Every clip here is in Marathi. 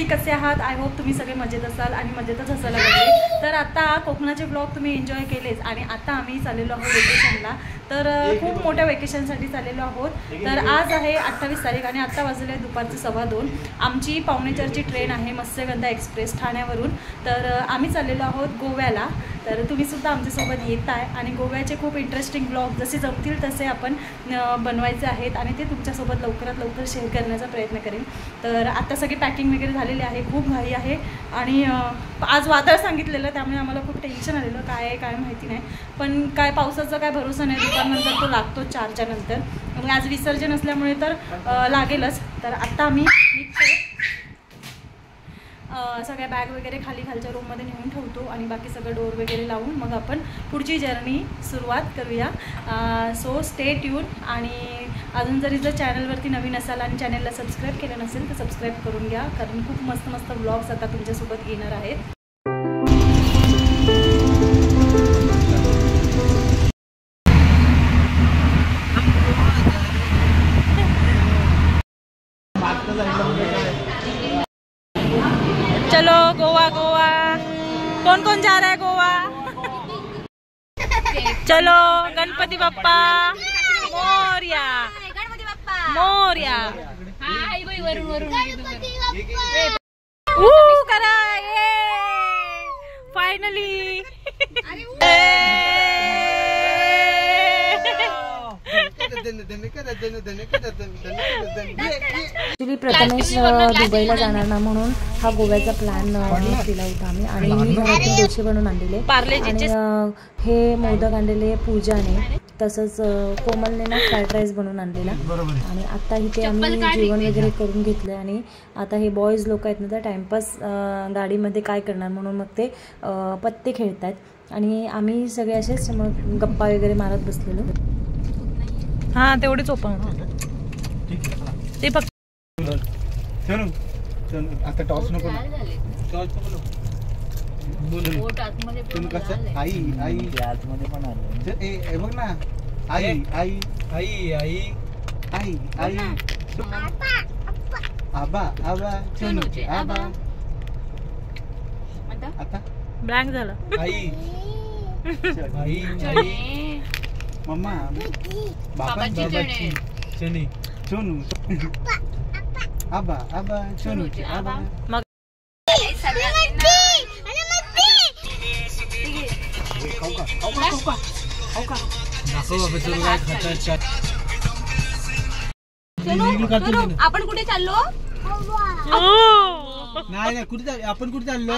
तुम्ही कसे आहात? आय होप तुम्ही सगळे मजेत असाल आणि मजेतच असायला पाहिजे। तर आता कोकणाचे ब्लॉग तुम्ही एन्जॉय केलेच आणि आता आम्ही चाललेलो आहोत वेकेशनला। तर खूप मोठ्या वेकेशनसाठी चाललेलो आहोत। तर आज आहे 28 तारीख आणि आता वाजले दुपारचे 2:15। आमची 4:45ची ट्रेन आहे मत्स्यगंधा एक्सप्रेस ठाण्यावरून। तर आम्ही चाललेलो आहोत गोव्याला। तर तुम्ही सुद्धा आमच्यासोबत येत आहे आणि गोव्याचे खूप इंटरेस्टिंग ब्लॉग जसे जमतील तसे आपण बनवायचे आहेत आणि ते तुमच्यासोबत लवकरात लवकर शेअर करण्याचा प्रयत्न करेन। तर आता सगळी पॅकिंग वगैरे झालेली आहे, खूप घाई आहे आणि आज वादळ सांगितलेलं त्यामुळे आम्हाला खूप टेन्शन आलेलं, काय आहे काय माहिती नाही। पण काय पावसाचा काय भरोसा नाही, दुपारनंतर तो लागतो 4च्या नंतर आणि आज विसर्जन असल्यामुळे तर लागेलच। तर आता आम्ही सगळ्या बॅग वगैरे खालच्या रूममध्ये नेऊन ठेवतो आणि बाकी सगळं डोर वगैरे लावून मग आपण पुढची जर्नी सुरुवात करूया। सो स्टे ट्यून आणि अजून जरी चॅनलवरती नवीन असाल आणि चॅनलला सबस्क्राईब केलं नसेल तर सबस्क्राईब करून घ्या, कारण खूप मस्त मस्त ब्लॉग्स आता तुमच्यासोबत येणार आहेत। चलो गोवा गोवा, कौन कौन जा रहा है गोवा? चलो गणपति बप्पा मोरया, मोरया। करा ये फाइनली ऍक्च्युली प्रथमेश दुबईला जाणार ना म्हणून हा गोव्याचा प्लॅन केला होता आम्ही आणि मी घरातून डोसे बनवून आणलेले आणि हे मोदक आणलेले पूजाने, तसंच कोमलने ना फ्राईड राईस बनवून आणलेला आणि आता इथे आम्ही जेवण वगैरे करून घेतलं आणि आता हे बॉयज लोक आहेत ना तर टाइमपास गाडीमध्ये काय करणार म्हणून मग ते पत्ते खेळत आहेत आणि आम्ही सगळे असेच मग गप्पा वगैरे मारत बसलेलो। हाँ तेवढीच ओपन ते फक्त चलो चलो आता टॉस नको तुम्ही कसं आई आई आतमध्ये पण आलं ए बघ ना आई आई आई आई आई आई आबा आबा चलो आबा आता ब्लँक झालं आई आई आई मम्मा बाबाची चणी चोनू आबा आबा चोनू आबा मग आपण कुठे चाललो? नाही कुठे आपण कुठे चाललो?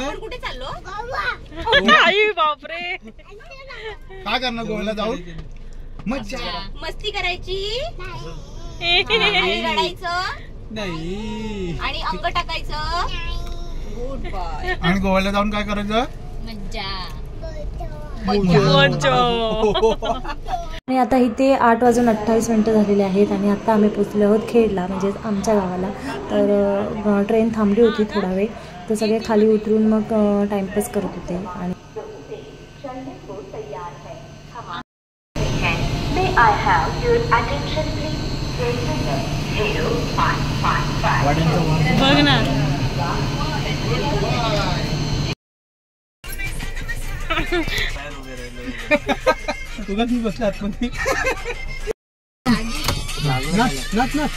आई बापरे, काय करणार गोव्याला जाऊन? मस्ती करायची, रडायचं नाही आणि अंग टाकायचं। Good bye. आणि गोव्याला जाऊन काय करायचं? आणि आता इथे 8:28 झालेले आहेत आणि आता आम्ही पोचलो आहोत खेडला, म्हणजे आमच्या गावाला। तर ट्रेन थांबली होती थोडा वेळ, तर सगळे खाली उतरून मग टाइमपास करत होते आणि I have your attention please. Train number 0555. बघ ना तुला ती बसला आतमध्ये नाच नाच।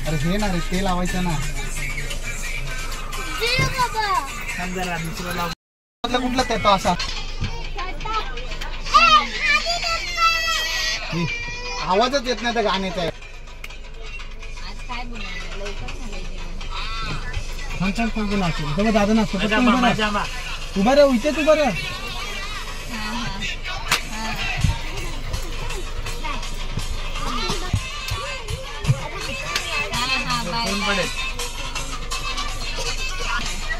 अरे हे ना रे ते लावायचं ना, कुठला त्याचा असा आवाजच येत नाही त्या गाण्याचा। दादा नाचतो उभा रे, इथेच उभा रे।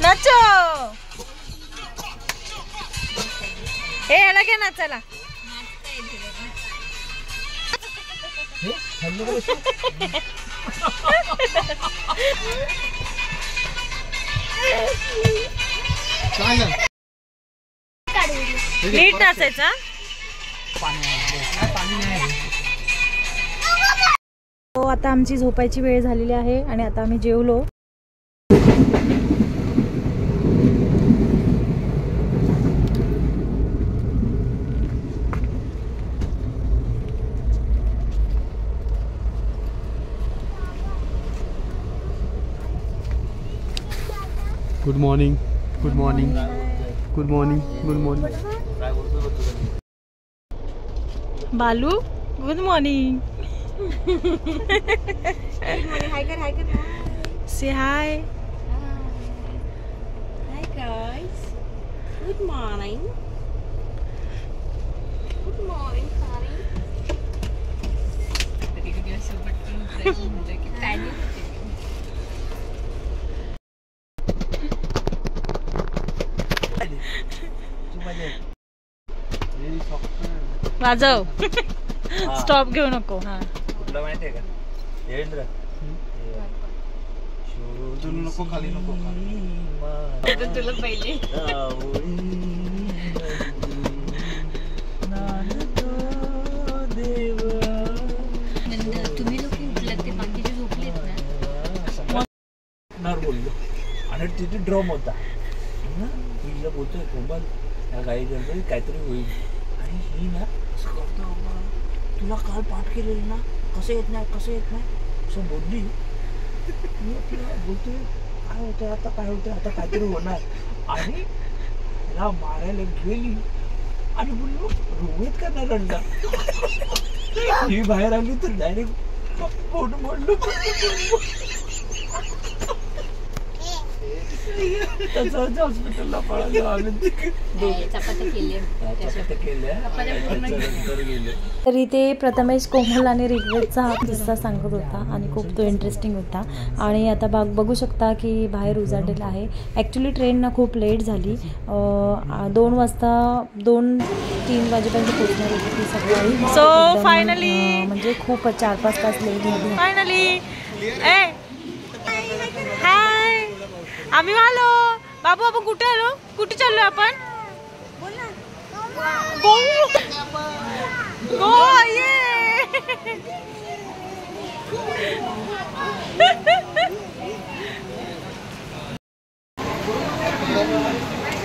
नाचो हे याला घे नाचायला। नीट नाचायचा। तो आता आमची झोपायची वेळ झालेली आहे आणि आता आम्ही जेवलो. Good morning. Good morning. Good morning. Good morning. Balu good morning. Hi कर हाय कर. Say hi. Hi guys. Good morning. Good morning सारी. तरी कधी असं पटकन फ्रेश होतं की टाइम वाजव. स्टॉप घेऊ नको. हा तुला माहिती आहे का देवेंद्र शोधून नको खाली नको तुला पहिले तुम्ही लोक उठलात ते बाकीचे झोपलेत ना बोललो आणि तिथे ड्रम होता तिला बोलतोय कोमल या गाई करतोय काहीतरी होईल आणि ही ना असं करतो तुला काल पाठ केलेलं ना कसं येत नाही असं बोलली. मी तिला बोलतोय काय होतंय आता काहीतरी होणार आणि तिला मारायला गेली आणि बोललो रोहित का नाही रडला. ही बाहेर आली तर डायरेक्ट पोट मोडलो. हॉस्पिटलला पळालो आम्ही. तर इथे प्रथमेश कोमल आणि ऋग्वेदचा हा किस्सा सांगत होता आणि खूप तो इंटरेस्टिंग होता. आणि आता बघू शकता की बाहेर उजाडलेला आहे. ॲक्च्युली ट्रेन ना खूप लेट झाली. 2 वाजता 2-3 वाजेपर्यंत पोहोचणार होती ती सकाळी. सो फायनली म्हणजे खूप 4-5 तास लेट झाली फायनली. हाय आम्ही आलो. बाबू आपण कुठे आलो? कुठे चाललो आपण? गोवा. ये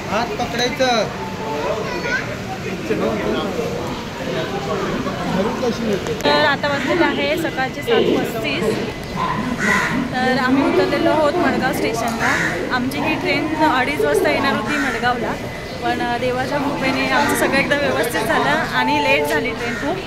हात पकडायचं. तर आता वाजलेलं आहे सकाळचे 7:35. तर आम्ही उतरलेलो आहोत मडगाव स्टेशनला. आमची ही ट्रेन 2:30 वाजता येणार होती मडगावला, पण देवाच्या कृपेने आमचं सगळं एकदम व्यवस्थित झालं आणि लेट झाली ट्रेन खूप.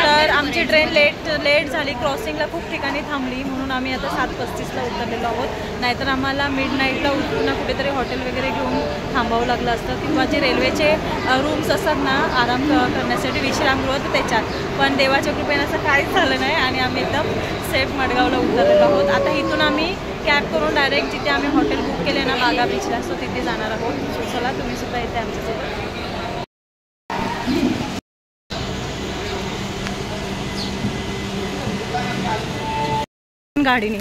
तर आमची ट्रेन लेट झाली. क्रॉसिंगला खूप ठिकाणी थांबली म्हणून आम्ही आता 7:35ला उतरलेलो आहोत. नाहीतर आम्हाला मिडनाईटला उतरून कुठेतरी हॉटेल वगैरे घेऊन थांबावं लागलं असतं किंवा जे रेल्वेचे रूम्स असतात ना आराम करण्यासाठी विश्रामगृह तर त्याच्यात. पण देवाच्या कृपेने असं काहीच झालं नाही आणि आम्ही एकदम सेफ मडगावला उतरलेलो आहोत. आता इथून आम्ही कॅब करून डायरेक्ट जिथे आम्ही हॉटेल बुक केले ना बागा बीचला सो तिथे जाणार आहोत. सो चला तुम्ही सुद्धा इथे आमच्यासोबत गाडीने.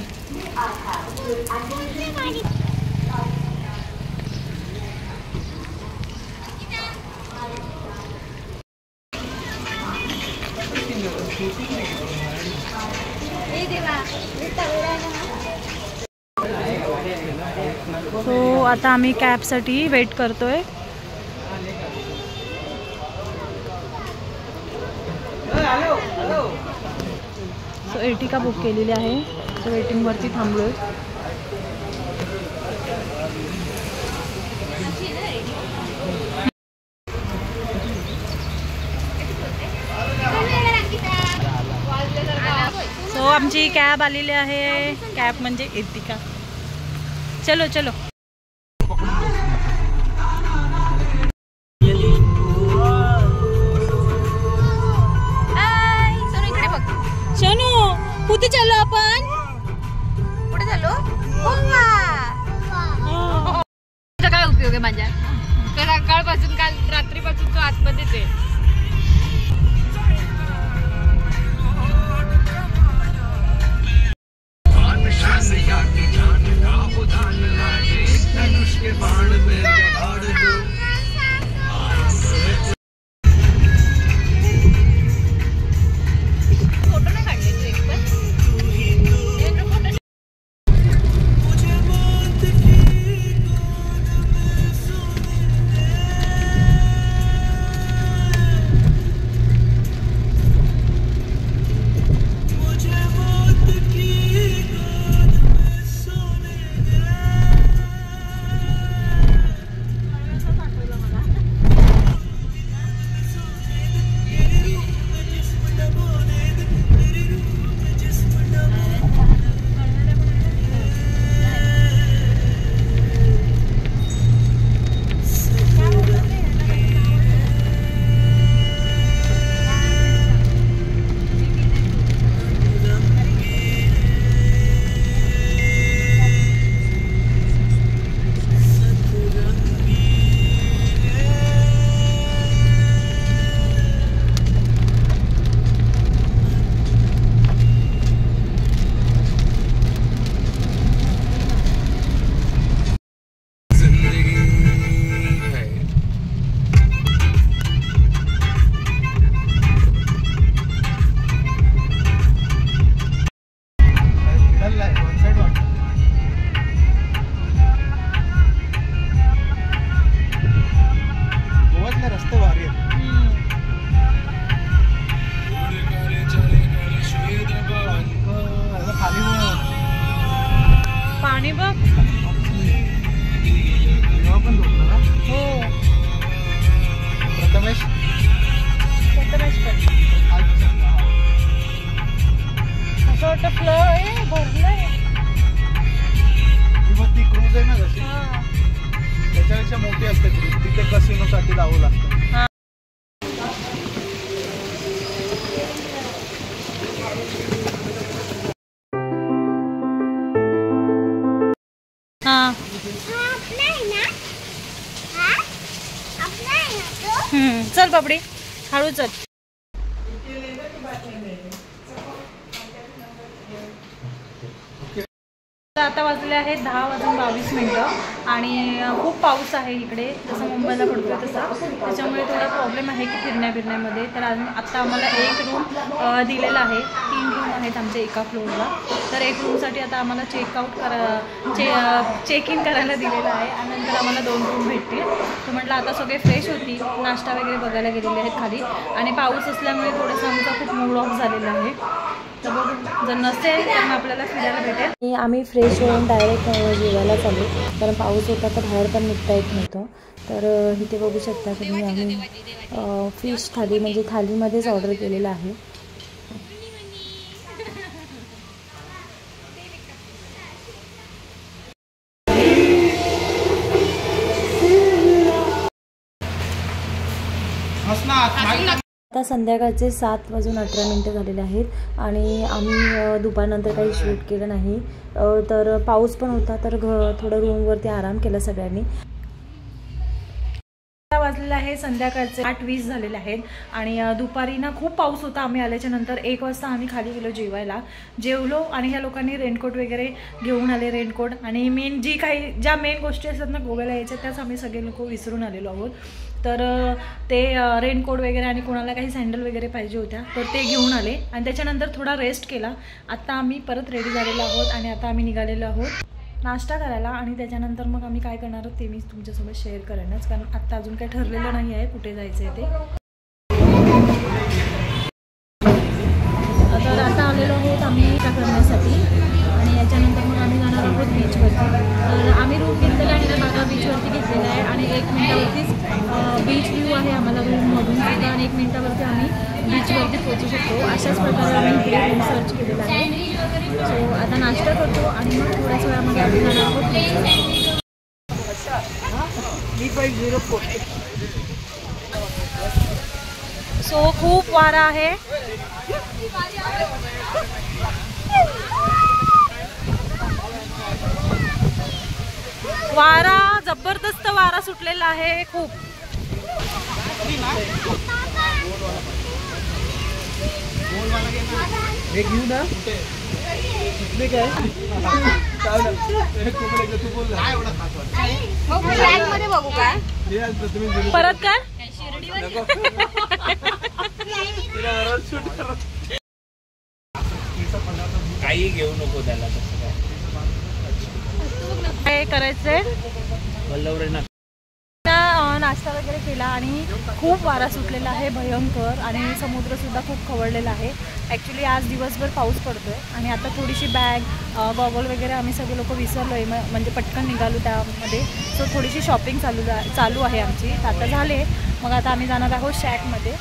सो आता आम्ही कॅबसाठी वेट करतोय. सो एर्टिगा बुक केलेली आहे. सो वेटिंगवरती थांबलोय. सो आमची कॅब आलेली आहे. कॅब म्हणजे एर्टिगा. चलो चलो. कुठे चाललो आपण? कुठे चाललो? काय उपयोग आहे माझ्या? सकाळपासून काल रात्रीपासून तो आतमध्येच आहे. फोटो नाही वाटतं फ्लो भरलंय. ती क्रूज आहे ना जशी त्याच्यापेक्षा मोठी असते क्रूज, तिथे कसिनोसाठी जावं लागतं. चल बाबडी हळू चल. आता वाजले आहेत 10:22 आणि खूप पाऊस आहे इकडे, जसं मुंबईला पडतोय तसा, त्याच्यामुळे थोडा प्रॉब्लेम आहे की फिरण्यामध्ये. तर आत्ता आम्हाला एक रूम दिलेला आहे. 3 रूम आहेत आमच्या एका फ्लोअरला. तर एक रूमसाठी आता आम्हाला चेक इन करायला दिलेलं आहे आणि नंतर आम्हाला 2 रूम भेटतील. तर म्हटलं आता सगळे फ्रेश होती, नाश्ता वगैरे बघायला गेलेले आहेत खाली, आणि पाऊस असल्यामुळे थोडंसं आमचा खूप मूड ऑफ झालेला आहे. तर बघू, जर नसेल तर मग आपल्याला फिरायला भेटेल. आम्ही फ्रेश होऊन डायरेक्ट जेवायला चालू, कारण पाऊस होता तर बाहेर पण निघता येत नव्हतं. तर इथे बघू शकता तुम्ही आम्ही फिश थाली म्हणजे थालीमध्येच ऑर्डर केलेलं आहे. आता संध्याकाळचे 7:18 झालेले आहेत आणि आम्ही दुपारनंतर काही शूट केलं नाही. तर पाऊस पण होता, तर थोडं रूमवरती आराम केला सगळ्यांनी. वाजलेलं आहे संध्याकाळचे 8:20 झालेले आहेत आणि दुपारी ना खूप पाऊस होता. आम्ही आल्याच्या नंतर 1 वाजता आम्ही खाली गेलो जेवायला, जेवलो आणि ह्या लोकांनी रेनकोट वगैरे घेऊन आले. रेनकोट आणि ज्या मेन गोष्टी असतात ना गोव्याला यायच्या, त्याच आम्ही सगळे लोक विसरून आलेलो आहोत. तर ते रेनकोट वगैरे आणि कोणाला काही सँडल वगैरे पाहिजे होत्या तर ते घेऊन आले आणि त्याच्यानंतर थोडा रेस्ट केला. आत्ता आम्ही परत रेडी झालेलो आहोत आणि आता आम्ही निघालेलो आहोत नाश्ता करायला. आणि त्याच्यानंतर मग आम्ही काय करणार आहोत ते मी तुमच्यासोबत शेअर करेनच, कारण आत्ता अजून काही ठरलेलं नाही आहे कुठे जायचं आहे ते. तर आता आलेलो आहोत आम्ही नाश्ता करण्यासाठी आणि याच्यानंतर मग आम्ही जाणार आहोत बीचवरती. तर आम्ही रूम घेतलेला आहे ना बागा बीचवरती घेतलेला आहे आणि 1 मिनिटावरतीच बीच व्ह्यू आहे आम्हाला रूममधून सुद्धा, आणि 1 मिनिटावरती आम्ही बीचवरती पोहोचू शकतो. अशाच प्रकारे आम्ही इकडे रूम सर्च केलेला आहे. सो आता नाश्ता करतो आणि मग थोड्याच वेळामध्ये आम्ही जाणार आहोत. सो खूप वारा आहे. वारा जबरदस्त वारा सुटलेला आहे खूप. हे घेऊ ना इथले काय बघू का परत काय काही घेऊ नको त्याला, तसं काय करायचंय. वल्लवरे ना नाश्ता वगैरे केला आणि खूप वारा सुटलेला आहे भयंकर आणि समुद्रसुद्धा खूप खवळलेला आहे. ॲक्च्युली आज दिवसभर पाऊस पडतो आहे आणि आता थोडीशी बॅग गॉगल वगैरे आम्ही सगळे लोक विसरलो आहे, म्हणजे पटकन निघालो त्यामध्ये. सो थोडीशी शॉपिंग चालू आहे आमची. आता झाले, मग आता आम्ही जाणार आहोत शॅकमध्ये.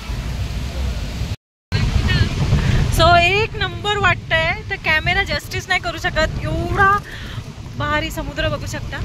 सो 1 नंबर वाटतंय, तर कॅमेरा जस्टिस नाही करू शकत, एवढा भारी समुद्र बघू शकता.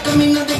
Camino de